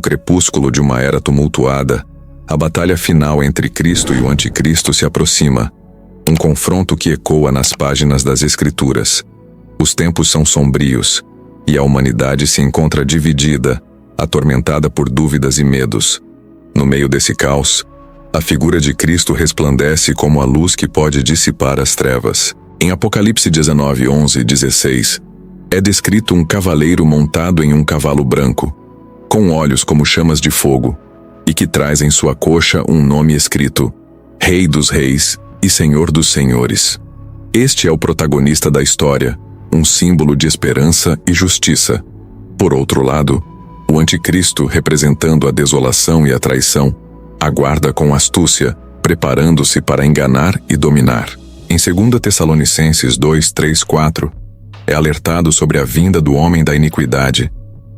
crepúsculo de uma era tumultuada, a batalha final entre Cristo e o Anticristo se aproxima, um confronto que ecoa nas páginas das Escrituras. Os tempos são sombrios, e a humanidade se encontra dividida, atormentada por dúvidas e medos. No meio desse caos, a figura de Cristo resplandece como a luz que pode dissipar as trevas. Em Apocalipse 19, 11 e 16, é descrito um cavaleiro montado em um cavalo branco, com olhos como chamas de fogo, e que traz em sua coxa um nome escrito: Rei dos Reis e Senhor dos Senhores. Este é o protagonista da história, um símbolo de esperança e justiça. Por outro lado, o Anticristo, representando a desolação e a traição, aguarda com astúcia, preparando-se para enganar e dominar. Em 2 Tessalonicenses 2, 3, 4, é alertado sobre a vinda do homem da iniquidade,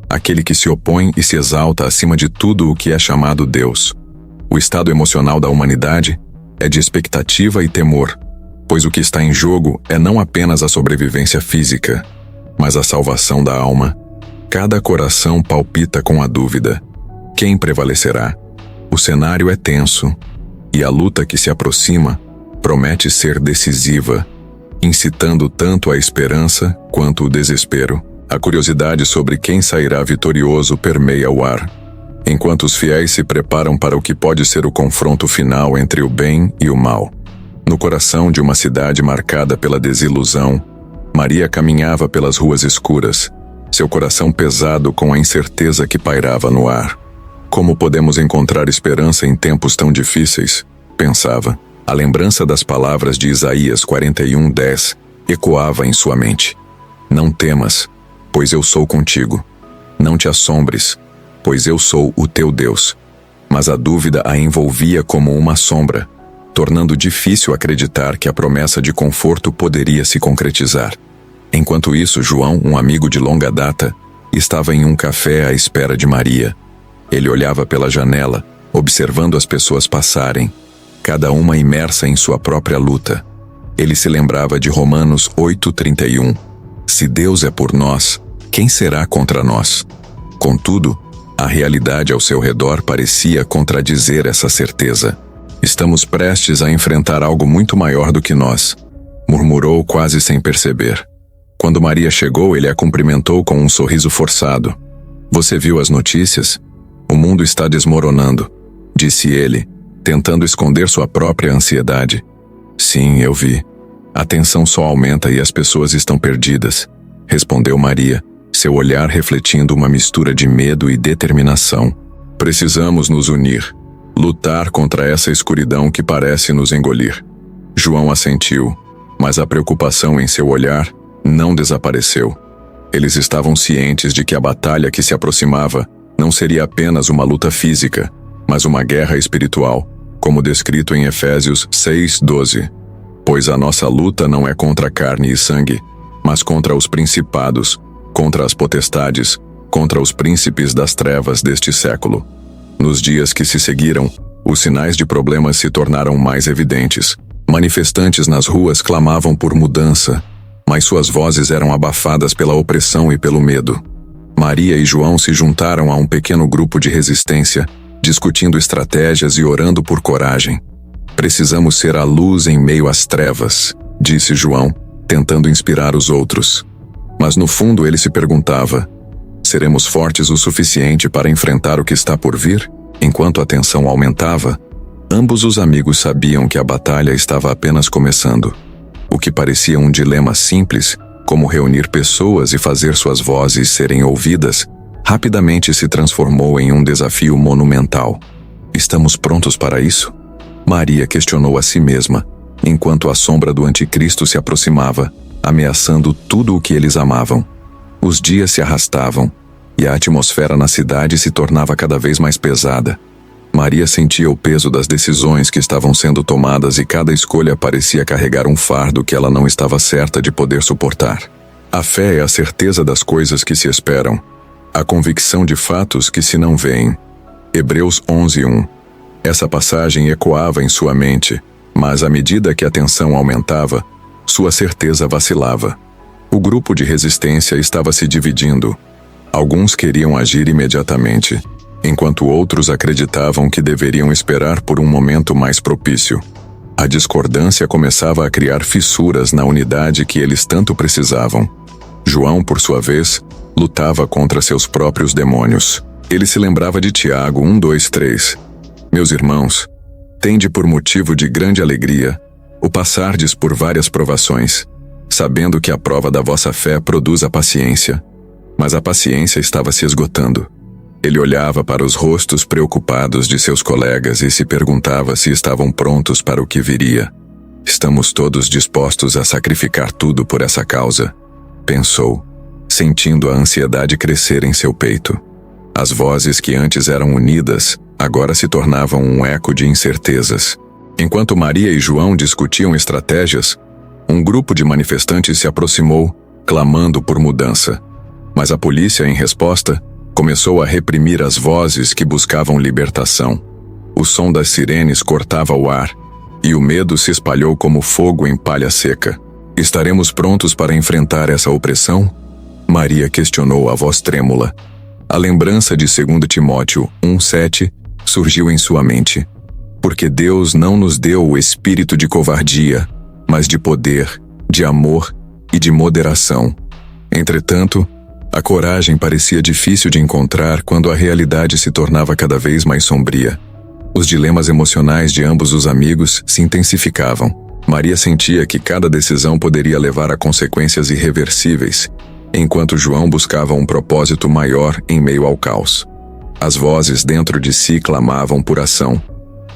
aquele que se opõe e se exalta acima de tudo o que é chamado Deus. O estado emocional da humanidade é de expectativa e temor, pois o que está em jogo é não apenas a sobrevivência física, mas a salvação da alma. Cada coração palpita com a dúvida: quem prevalecerá? O cenário é tenso, e a luta que se aproxima promete ser decisiva, incitando tanto a esperança quanto o desespero. A curiosidade sobre quem sairá vitorioso permeia o ar, enquanto os fiéis se preparam para o que pode ser o confronto final entre o bem e o mal. No coração de uma cidade marcada pela desilusão, Maria caminhava pelas ruas escuras, seu coração pesado com a incerteza que pairava no ar. Como podemos encontrar esperança em tempos tão difíceis? Pensava. A lembrança das palavras de Isaías 41:10 ecoava em sua mente. Não temas, pois eu sou contigo. Não te assombres, pois eu sou o teu Deus. Mas a dúvida a envolvia como uma sombra, tornando difícil acreditar que a promessa de conforto poderia se concretizar. Enquanto isso, João, um amigo de longa data, estava em um café à espera de Maria. Ele olhava pela janela, observando as pessoas passarem, cada uma imersa em sua própria luta. Ele se lembrava de Romanos 8:31. Se Deus é por nós, quem será contra nós? Contudo, a realidade ao seu redor parecia contradizer essa certeza. Estamos prestes a enfrentar algo muito maior do que nós, murmurou quase sem perceber. Quando Maria chegou, ele a cumprimentou com um sorriso forçado. Você viu as notícias? O mundo está desmoronando, disse ele, tentando esconder sua própria ansiedade. Sim, eu vi. A tensão só aumenta e as pessoas estão perdidas, respondeu Maria, seu olhar refletindo uma mistura de medo e determinação. Precisamos nos unir, lutar contra essa escuridão que parece nos engolir. João assentiu, mas a preocupação em seu olhar não desapareceu. Eles estavam cientes de que a batalha que se aproximava não seria apenas uma luta física, mas uma guerra espiritual, como descrito em Efésios 6:12. Pois a nossa luta não é contra carne e sangue, mas contra os principados, contra as potestades, contra os príncipes das trevas deste século. Nos dias que se seguiram, os sinais de problemas se tornaram mais evidentes. Manifestantes nas ruas clamavam por mudança, mas suas vozes eram abafadas pela opressão e pelo medo. Maria e João se juntaram a um pequeno grupo de resistência, discutindo estratégias e orando por coragem. Precisamos ser a luz em meio às trevas, disse João, tentando inspirar os outros. Mas no fundo ele se perguntava: seremos fortes o suficiente para enfrentar o que está por vir? Enquanto a tensão aumentava, ambos os amigos sabiam que a batalha estava apenas começando. O que parecia um dilema simples, como reunir pessoas e fazer suas vozes serem ouvidas, rapidamente se transformou em um desafio monumental. Estamos prontos para isso? Maria questionou a si mesma, enquanto a sombra do Anticristo se aproximava, ameaçando tudo o que eles amavam. Os dias se arrastavam, e a atmosfera na cidade se tornava cada vez mais pesada. Maria sentia o peso das decisões que estavam sendo tomadas e cada escolha parecia carregar um fardo que ela não estava certa de poder suportar. A fé é a certeza das coisas que se esperam, a convicção de fatos que se não veem. Hebreus 11:1. Essa passagem ecoava em sua mente, mas à medida que a tensão aumentava, sua certeza vacilava. O grupo de resistência estava se dividindo. Alguns queriam agir imediatamente, enquanto outros acreditavam que deveriam esperar por um momento mais propício. A discordância começava a criar fissuras na unidade que eles tanto precisavam. João, por sua vez, lutava contra seus próprios demônios. Ele se lembrava de Tiago 1:2-3. Meus irmãos, tende por motivo de grande alegria o passardes por várias provações, sabendo que a prova da vossa fé produz a paciência. Mas a paciência estava se esgotando. Ele olhava para os rostos preocupados de seus colegas e se perguntava se estavam prontos para o que viria. Estamos todos dispostos a sacrificar tudo por essa causa, pensou, sentindo a ansiedade crescer em seu peito. As vozes que antes eram unidas, agora se tornavam um eco de incertezas. Enquanto Maria e João discutiam estratégias, um grupo de manifestantes se aproximou, clamando por mudança. Mas a polícia, em resposta, começou a reprimir as vozes que buscavam libertação. O som das sirenes cortava o ar, e o medo se espalhou como fogo em palha seca. Estaremos prontos para enfrentar essa opressão? Maria questionou a voz trêmula. A lembrança de 2 Timóteo 1:7 surgiu em sua mente. Porque Deus não nos deu o espírito de covardia, mas de poder, de amor e de moderação. Entretanto, a coragem parecia difícil de encontrar quando a realidade se tornava cada vez mais sombria. Os dilemas emocionais de ambos os amigos se intensificavam. Maria sentia que cada decisão poderia levar a consequências irreversíveis, enquanto João buscava um propósito maior em meio ao caos. As vozes dentro de si clamavam por ação,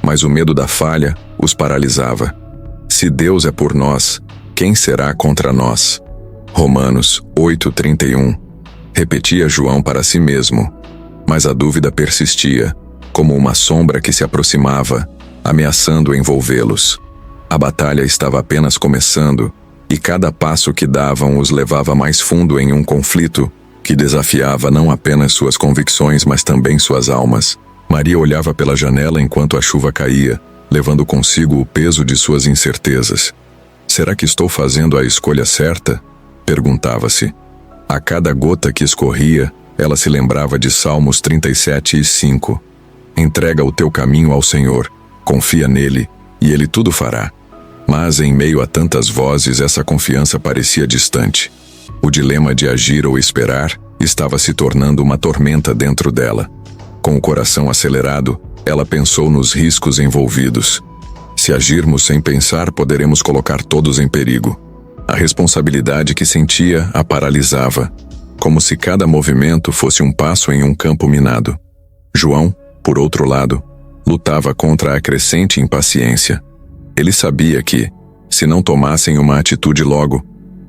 mas o medo da falha os paralisava. Se Deus é por nós, quem será contra nós? Romanos 8:31. Repetia João para si mesmo, mas a dúvida persistia, como uma sombra que se aproximava, ameaçando envolvê-los. A batalha estava apenas começando, e cada passo que davam os levava mais fundo em um conflito que desafiava não apenas suas convicções, mas também suas almas. Maria olhava pela janela enquanto a chuva caía, levando consigo o peso de suas incertezas. Será que estou fazendo a escolha certa? Perguntava-se. A cada gota que escorria, ela se lembrava de Salmos 37:5. Entrega o teu caminho ao Senhor, confia nele, e ele tudo fará. Mas em meio a tantas vozes, essa confiança parecia distante. O dilema de agir ou esperar estava se tornando uma tormenta dentro dela. Com o coração acelerado, ela pensou nos riscos envolvidos. Se agirmos sem pensar, poderemos colocar todos em perigo. A responsabilidade que sentia a paralisava, como se cada movimento fosse um passo em um campo minado. João, por outro lado, lutava contra a crescente impaciência. Ele sabia que, se não tomassem uma atitude logo,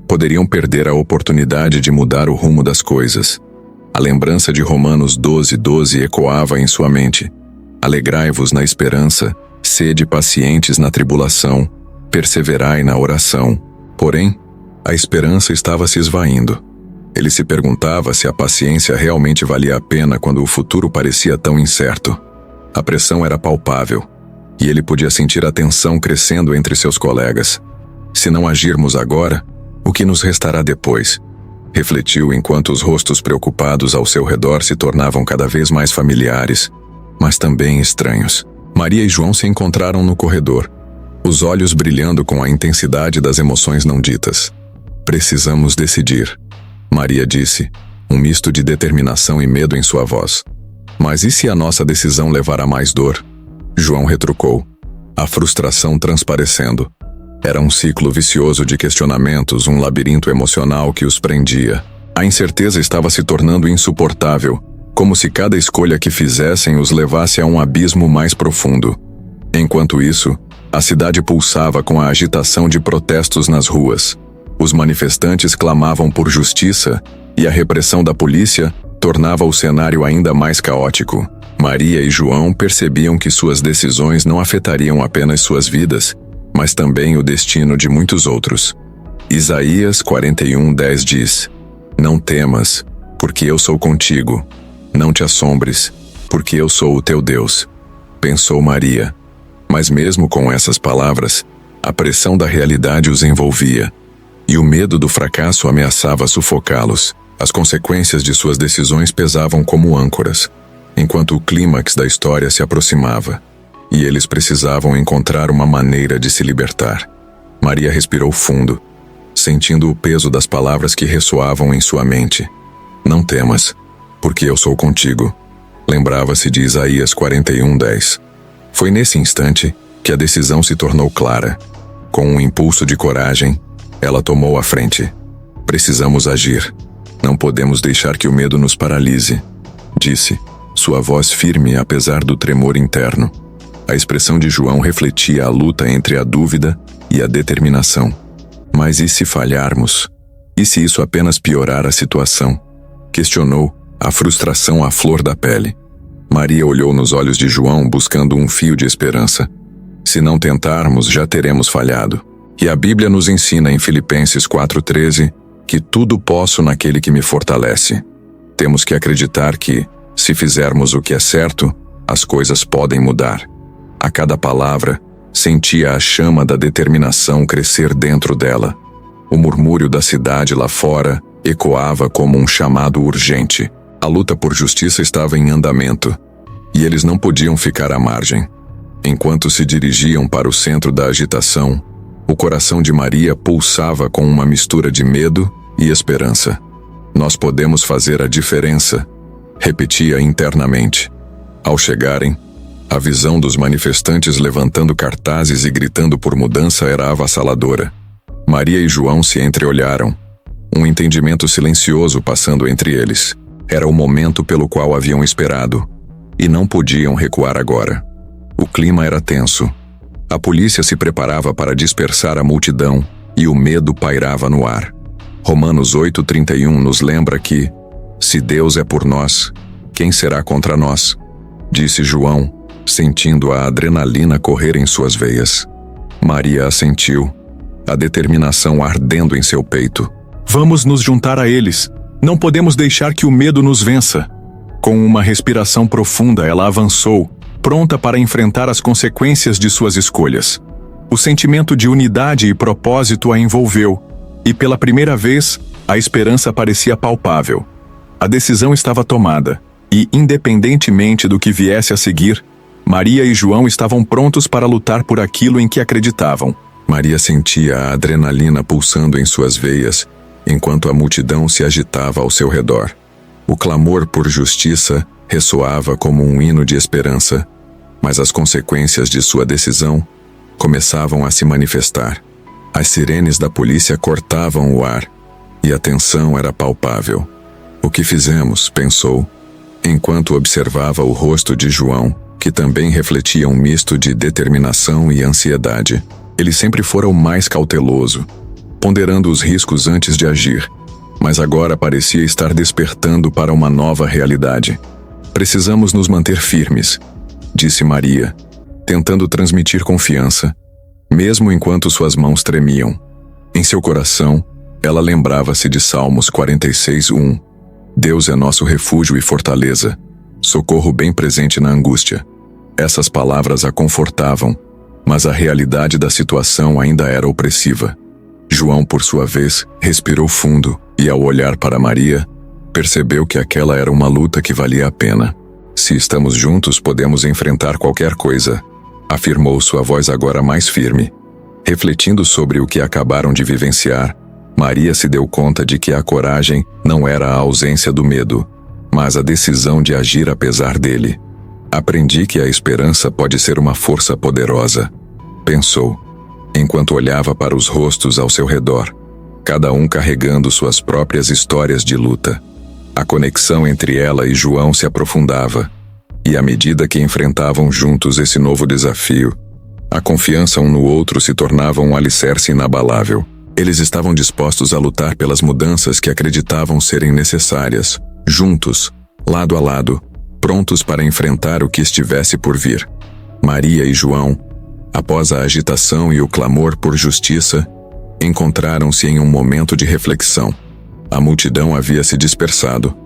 poderiam perder a oportunidade de mudar o rumo das coisas. A lembrança de Romanos 12:12 ecoava em sua mente. Alegrai-vos na esperança, sede pacientes na tribulação, perseverai na oração. Porém, a esperança estava se esvaindo. Ele se perguntava se a paciência realmente valia a pena quando o futuro parecia tão incerto. A pressão era palpável, e ele podia sentir a tensão crescendo entre seus colegas. Se não agirmos agora, o que nos restará depois? Refletiu enquanto os rostos preocupados ao seu redor se tornavam cada vez mais familiares, mas também estranhos. Maria e João se encontraram no corredor, os olhos brilhando com a intensidade das emoções não ditas. Precisamos decidir, Maria disse, um misto de determinação e medo em sua voz. Mas e se a nossa decisão levar a mais dor? João retrucou, a frustração transparecendo. Era um ciclo vicioso de questionamentos, um labirinto emocional que os prendia. A incerteza estava se tornando insuportável, como se cada escolha que fizessem os levasse a um abismo mais profundo. Enquanto isso, a cidade pulsava com a agitação de protestos nas ruas. Os manifestantes clamavam por justiça, e a repressão da polícia tornava o cenário ainda mais caótico. Maria e João percebiam que suas decisões não afetariam apenas suas vidas, mas também o destino de muitos outros. Isaías 41:10 diz, não temas, porque eu sou contigo. Não te assombres, porque eu sou o teu Deus. Pensou Maria. Mas mesmo com essas palavras, a pressão da realidade os envolvia, e o medo do fracasso ameaçava sufocá-los. As consequências de suas decisões pesavam como âncoras. enquanto o clímax da história se aproximava, e eles precisavam encontrar uma maneira de se libertar. Maria respirou fundo, sentindo o peso das palavras que ressoavam em sua mente. Não temas, porque eu sou contigo. Lembrava-se de Isaías 41:10. Foi nesse instante que a decisão se tornou clara. Com um impulso de coragem, ela tomou a frente. Precisamos agir. Não podemos deixar que o medo nos paralise, disse, sua voz firme apesar do tremor interno. A expressão de João refletia a luta entre a dúvida e a determinação. Mas e se falharmos? E se isso apenas piorar a situação? Questionou, a frustração à flor da pele. Maria olhou nos olhos de João buscando um fio de esperança. Se não tentarmos, já teremos falhado. E a Bíblia nos ensina em Filipenses 4:13 que tudo posso naquele que me fortalece. Temos que acreditar que, se fizermos o que é certo, as coisas podem mudar. A cada palavra, sentia a chama da determinação crescer dentro dela. O murmúrio da cidade lá fora ecoava como um chamado urgente. A luta por justiça estava em andamento, e eles não podiam ficar à margem. Enquanto se dirigiam para o centro da agitação, o coração de Maria pulsava com uma mistura de medo e esperança. Nós podemos fazer a diferença, repetia internamente. Ao chegarem, a visão dos manifestantes levantando cartazes e gritando por mudança era avassaladora. Maria e João se entreolharam, um entendimento silencioso passando entre eles. Era o momento pelo qual haviam esperado, e não podiam recuar agora. O clima era tenso. A polícia se preparava para dispersar a multidão e o medo pairava no ar. Romanos 8:31 nos lembra que, se Deus é por nós, quem será contra nós? Disse João, sentindo a adrenalina correr em suas veias. Maria assentiu, a determinação ardendo em seu peito. Vamos nos juntar a eles. Não podemos deixar que o medo nos vença. Com uma respiração profunda, ela avançou, pronta para enfrentar as consequências de suas escolhas. O sentimento de unidade e propósito a envolveu, e pela primeira vez, a esperança parecia palpável. A decisão estava tomada, e, independentemente do que viesse a seguir, Maria e João estavam prontos para lutar por aquilo em que acreditavam. Maria sentia a adrenalina pulsando em suas veias, enquanto a multidão se agitava ao seu redor. O clamor por justiça ressoava como um hino de esperança, mas as consequências de sua decisão começavam a se manifestar. As sirenes da polícia cortavam o ar, e a tensão era palpável. O que fizemos? Pensou, enquanto observava o rosto de João, que também refletia um misto de determinação e ansiedade. Ele sempre fora o mais cauteloso, ponderando os riscos antes de agir, mas agora parecia estar despertando para uma nova realidade. Precisamos nos manter firmes, disse Maria, tentando transmitir confiança, mesmo enquanto suas mãos tremiam. Em seu coração, ela lembrava-se de Salmos 46:1. Deus é nosso refúgio e fortaleza, socorro bem presente na angústia. Essas palavras a confortavam, mas a realidade da situação ainda era opressiva. João, por sua vez, respirou fundo e, ao olhar para Maria, percebeu que aquela era uma luta que valia a pena. Se estamos juntos, podemos enfrentar qualquer coisa, afirmou sua voz agora mais firme. Refletindo sobre o que acabaram de vivenciar, Maria se deu conta de que a coragem não era a ausência do medo, mas a decisão de agir apesar dele. Aprendi que a esperança pode ser uma força poderosa, pensou, enquanto olhava para os rostos ao seu redor, cada um carregando suas próprias histórias de luta. A conexão entre ela e João se aprofundava, e à medida que enfrentavam juntos esse novo desafio, a confiança um no outro se tornava um alicerce inabalável. Eles estavam dispostos a lutar pelas mudanças que acreditavam serem necessárias, juntos, lado a lado, prontos para enfrentar o que estivesse por vir. Maria e João, após a agitação e o clamor por justiça, encontraram-se em um momento de reflexão. A multidão havia se dispersado,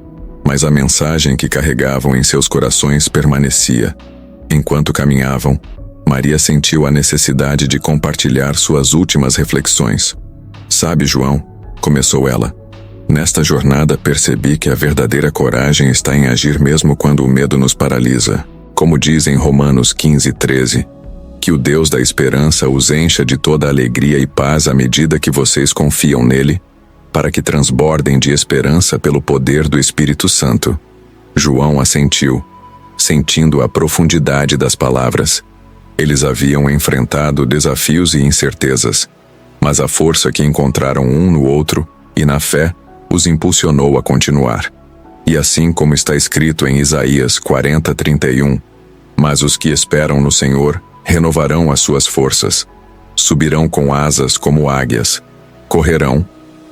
mas a mensagem que carregavam em seus corações permanecia. Enquanto caminhavam, Maria sentiu a necessidade de compartilhar suas últimas reflexões. Sabe, João, começou ela, Nesta jornada percebi que a verdadeira coragem está em agir mesmo quando o medo nos paralisa. Como diz em Romanos 15:13, que o Deus da esperança os encha de toda alegria e paz à medida que vocês confiam nele, para que transbordem de esperança pelo poder do Espírito Santo. João assentiu, sentindo a profundidade das palavras. Eles haviam enfrentado desafios e incertezas, mas a força que encontraram um no outro, e na fé, os impulsionou a continuar. E assim como está escrito em Isaías 40:31, mas os que esperam no Senhor renovarão as suas forças, subirão com asas como águias, correrão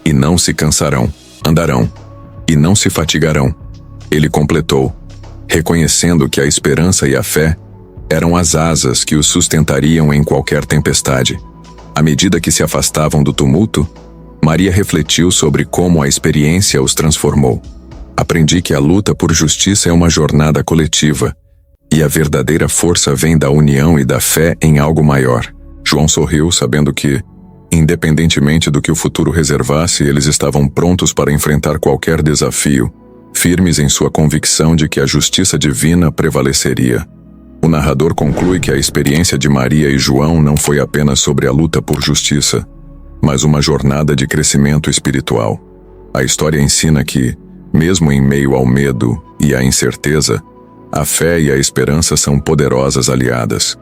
e não se cansarão, andarão e não se fatigarão. Ele completou, reconhecendo que a esperança e a fé eram as asas que os sustentariam em qualquer tempestade. À medida que se afastavam do tumulto, Maria refletiu sobre como a experiência os transformou. Aprendi que a luta por justiça é uma jornada coletiva, e a verdadeira força vem da união e da fé em algo maior. João sorriu, sabendo que, independentemente do que o futuro reservasse, eles estavam prontos para enfrentar qualquer desafio, firmes em sua convicção de que a justiça divina prevaleceria. O narrador conclui que a experiência de Maria e João não foi apenas sobre a luta por justiça, mas uma jornada de crescimento espiritual. A história ensina que, mesmo em meio ao medo e à incerteza, a fé e a esperança são poderosas aliadas.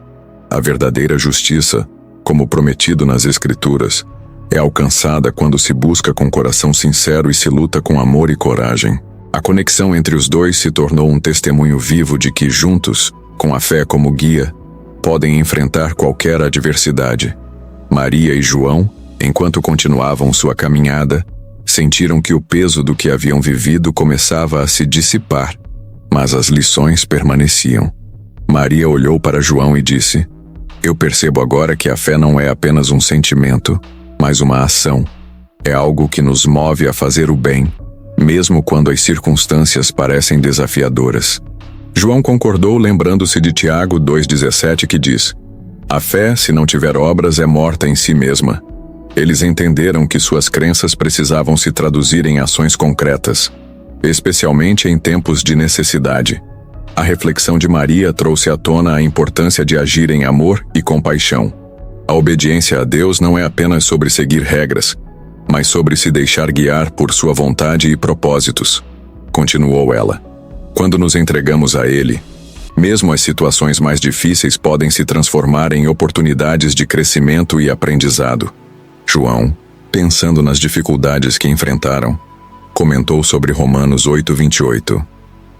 A verdadeira justiça, como prometido nas Escrituras, é alcançada quando se busca com coração sincero e se luta com amor e coragem. A conexão entre os dois se tornou um testemunho vivo de que juntos, com a fé como guia, podem enfrentar qualquer adversidade. Maria e João, enquanto continuavam sua caminhada, sentiram que o peso do que haviam vivido começava a se dissipar, mas as lições permaneciam. Maria olhou para João e disse: "Eu percebo agora que a fé não é apenas um sentimento, mas uma ação. É algo que nos move a fazer o bem, mesmo quando as circunstâncias parecem desafiadoras." João concordou, lembrando-se de Tiago 2,17, que diz: "A fé, se não tiver obras, é morta em si mesma." Eles entenderam que suas crenças precisavam se traduzir em ações concretas, especialmente em tempos de necessidade. A reflexão de Maria trouxe à tona a importância de agir em amor e compaixão. A obediência a Deus não é apenas sobre seguir regras, mas sobre se deixar guiar por sua vontade e propósitos. Continuou ela. Quando nos entregamos a Ele, mesmo as situações mais difíceis podem se transformar em oportunidades de crescimento e aprendizado. João, pensando nas dificuldades que enfrentaram, comentou sobre Romanos 8:28.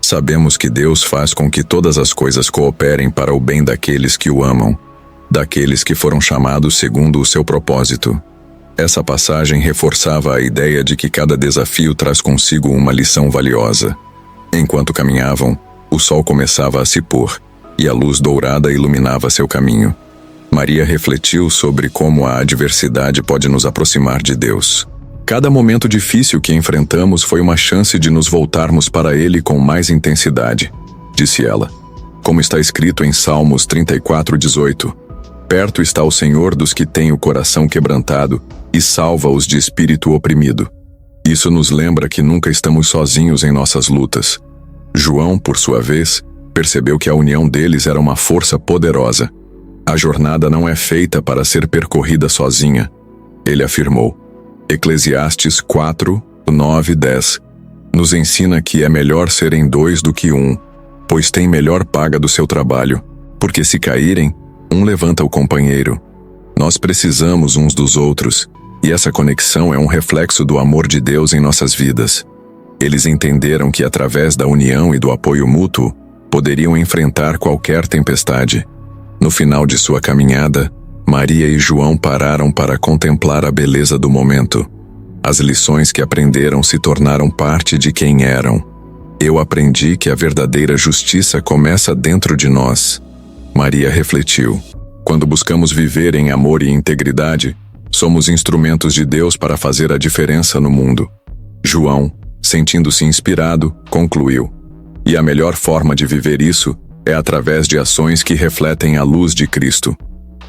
Sabemos que Deus faz com que todas as coisas cooperem para o bem daqueles que o amam, daqueles que foram chamados segundo o seu propósito. Essa passagem reforçava a ideia de que cada desafio traz consigo uma lição valiosa. Enquanto caminhavam, o sol começava a se pôr, e a luz dourada iluminava seu caminho. Maria refletiu sobre como a adversidade pode nos aproximar de Deus. Cada momento difícil que enfrentamos foi uma chance de nos voltarmos para Ele com mais intensidade, disse ela. Como está escrito em Salmos 34:18, "Perto está o Senhor dos que têm o coração quebrantado e salva-os de espírito oprimido." Isso nos lembra que nunca estamos sozinhos em nossas lutas. João, por sua vez, percebeu que a união deles era uma força poderosa. A jornada não é feita para ser percorrida sozinha, ele afirmou. Eclesiastes 4:9-10 nos ensina que é melhor serem dois do que um, pois tem melhor paga do seu trabalho, porque se caírem, um levanta o companheiro. Nós precisamos uns dos outros, e essa conexão é um reflexo do amor de Deus em nossas vidas. Eles entenderam que através da união e do apoio mútuo, poderiam enfrentar qualquer tempestade. No final de sua caminhada, Maria e João pararam para contemplar a beleza do momento. As lições que aprenderam se tornaram parte de quem eram. Eu aprendi que a verdadeira justiça começa dentro de nós. Maria refletiu. Quando buscamos viver em amor e integridade, somos instrumentos de Deus para fazer a diferença no mundo. João, sentindo-se inspirado, concluiu: "E a melhor forma de viver isso é através de ações que refletem a luz de Cristo.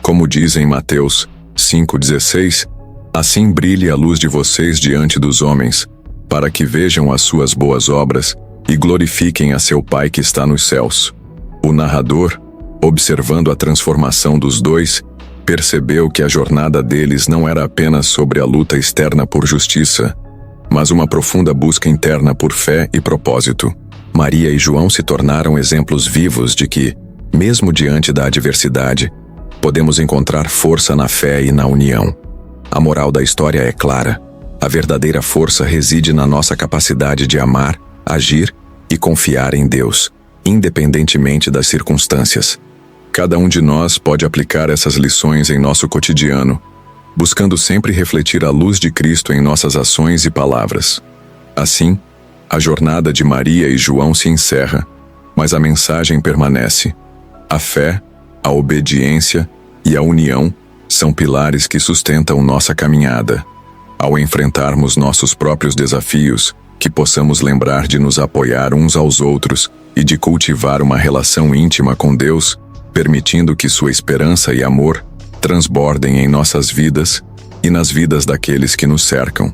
Como diz em Mateus 5:16, assim brilhe a luz de vocês diante dos homens, para que vejam as suas boas obras e glorifiquem a seu Pai que está nos céus. O narrador, observando a transformação dos dois, percebeu que a jornada deles não era apenas sobre a luta externa por justiça, mas uma profunda busca interna por fé e propósito. Maria e João se tornaram exemplos vivos de que, mesmo diante da adversidade, podemos encontrar força na fé e na união. A moral da história é clara. A verdadeira força reside na nossa capacidade de amar, agir e confiar em Deus, independentemente das circunstâncias. Cada um de nós pode aplicar essas lições em nosso cotidiano, buscando sempre refletir a luz de Cristo em nossas ações e palavras. Assim, a jornada de Maria e João se encerra, mas a mensagem permanece. A fé, a obediência e a união são pilares que sustentam nossa caminhada. Ao enfrentarmos nossos próprios desafios, que possamos lembrar de nos apoiar uns aos outros e de cultivar uma relação íntima com Deus, permitindo que sua esperança e amor transbordem em nossas vidas e nas vidas daqueles que nos cercam.